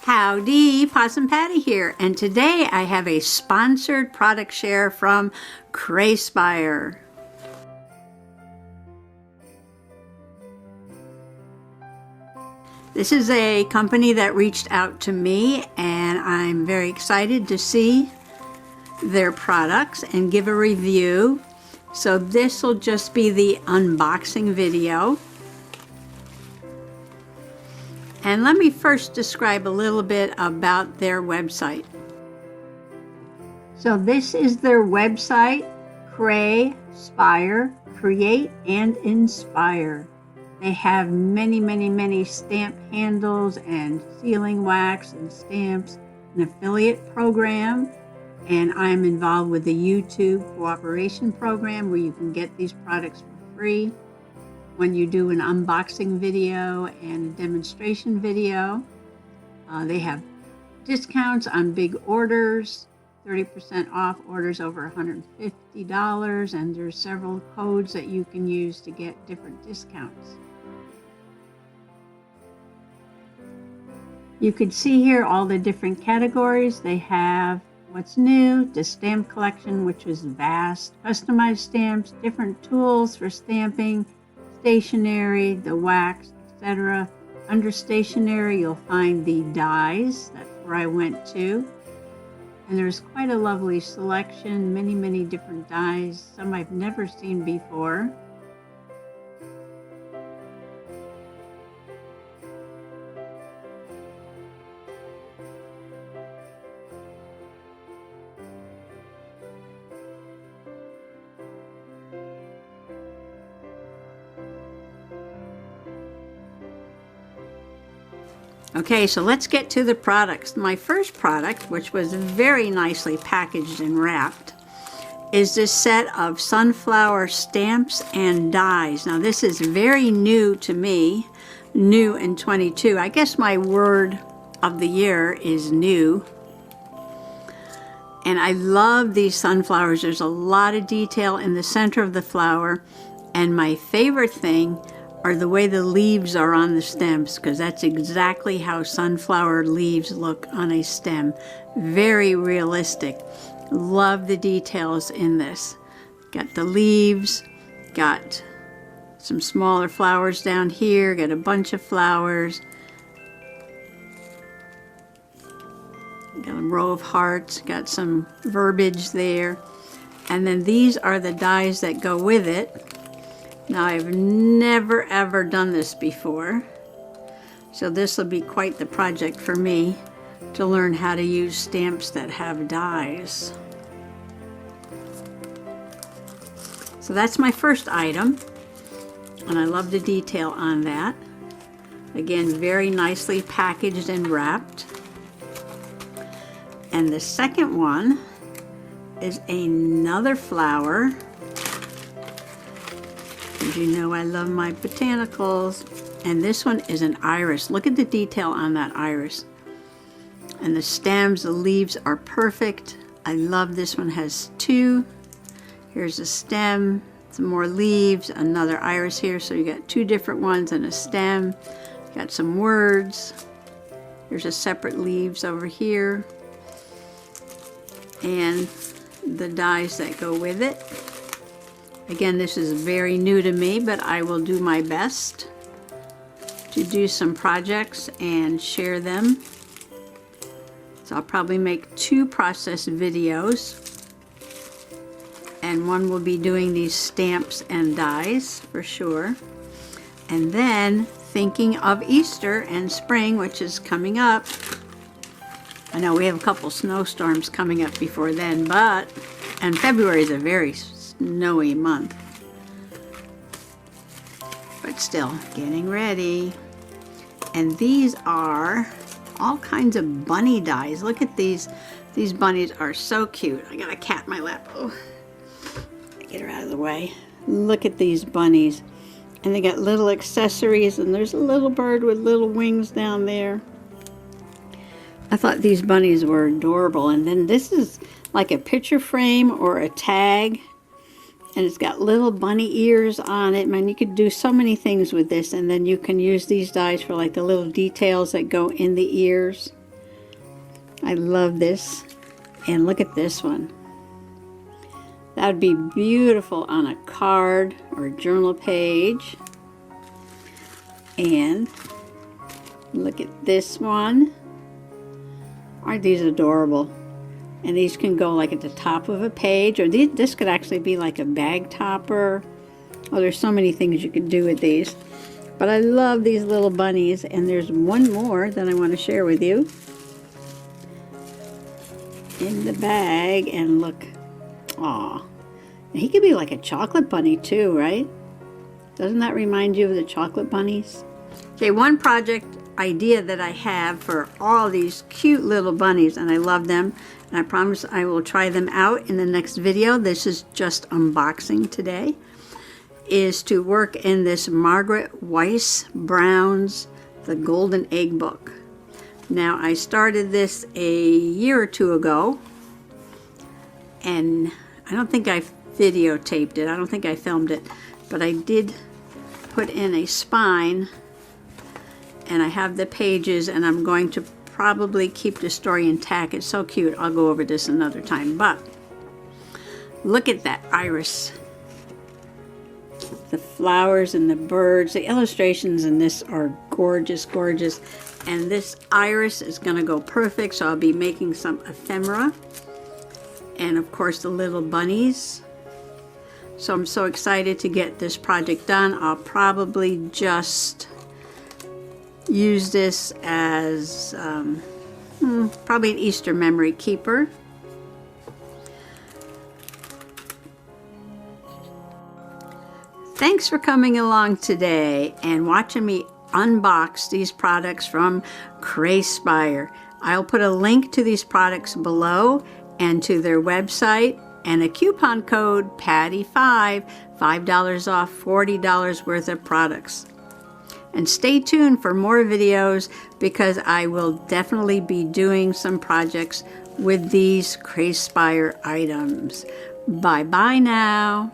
Howdy, Possum Patty here, and today I have a sponsored product share from Craspire. This is a company that reached out to me, and I'm very excited to see their products and give a review. So this will just be the unboxing video. And let me first describe a little bit about their website. So this is their website, Craspire, Create and Inspire. They have many stamp handles and sealing wax and stamps, an affiliate program, and I'm involved with the YouTube cooperation program where you can get these products for free when you do an unboxing video and a demonstration video. They have discounts on big orders, 30% off orders over $150, and there's several codes that you can use to get different discounts. You can see here all the different categories. They have what's new, the stamp collection, which is vast, customized stamps, different tools for stamping, stationery, the wax, etc. Under stationery, you'll find the dies. That's where I went to. And there's quite a lovely selection, many different dies, some I've never seen before. Okay, so let's get to the products. My first product, which was very nicely packaged and wrapped, is this set of sunflower stamps and dies. Now this is very new to me, new in 22. I guess my word of the year is new. And I love these sunflowers. There's a lot of detail in the center of the flower, and my favorite thing are the way the leaves are on the stems, because that's exactly how sunflower leaves look on a stem. Very realistic. Love the details in this. Got the leaves, got some smaller flowers down here, got a bunch of flowers, got a row of hearts, got some verbiage there, and then these are the dies that go with it. Now I've never ever done this before, so this will be quite the project for me to learn how to use stamps that have dies. So that's my first item, and I love the detail on that. Again, very nicely packaged and wrapped. And the second one is another flower. You know I love my botanicals, and this one is an iris. Look at the detail on that iris, and the stems, the leaves are perfect. I love this one. Has two. Here's a stem, some more leaves, another iris here, so you got two different ones and a stem. Got some words. There's a separate leaves over here, and the dies that go with it. Again, this is very new to me, but I will do my best to do some projects and share them. So I'll probably make 2 process videos, and one will be doing these stamps and dies for sure. And then thinking of Easter and spring, which is coming up. I know we have a couple snowstorms coming up before then, and February is a very snowy month, but still getting ready. And these are all kinds of bunny dies. Look at these bunnies are so cute. I got a cat in my lap. Oh, get her out of the way. Look at these bunnies, and they got little accessories, and there's a little bird with little wings down there. I thought these bunnies were adorable. And then this is like a picture frame or a tag, and it's got little bunny ears on it. Man, you could do so many things with this, and then you can use these dies for like the little details that go in the ears. I love this. And look at this one. That would be beautiful on a card or a journal page. And look at this one. Aren't these adorable? And these can go like at the top of a page, or this could actually be like a bag topper. Oh, there's so many things you can do with these. But I love these little bunnies, and there's one more that I want to share with you in the bag. And look, aw, he could be like a chocolate bunny too, right? Doesn't that remind you of the chocolate bunnies? Okay, one project idea that I have for all these cute little bunnies, and I love them, and I promise I will try them out in the next video. This is just unboxing today. Is to work in this Margaret Weiss Brown's The Golden Egg book. Now, I started this a year or two ago, and I don't think I videotaped it. I don't think I filmed it, but I did put in a spine, and I have the pages, and I'm going to probably keep the story intact. It's so cute. I'll go over this another time, but look at that iris. The flowers and the birds, the illustrations in this are gorgeous, gorgeous. And this iris is going to go perfect, so I'll be making some ephemera. And of course the little bunnies. So I'm so excited to get this project done. I'll probably just use this as probably an Easter memory keeper. Thanks for coming along today and watching me unbox these products from Craspire. I'll put a link to these products below and to their website and a coupon code PATTY5, $5 off $40 worth of products. And stay tuned for more videos because I will definitely be doing some projects with these Craspire items. Bye-bye now.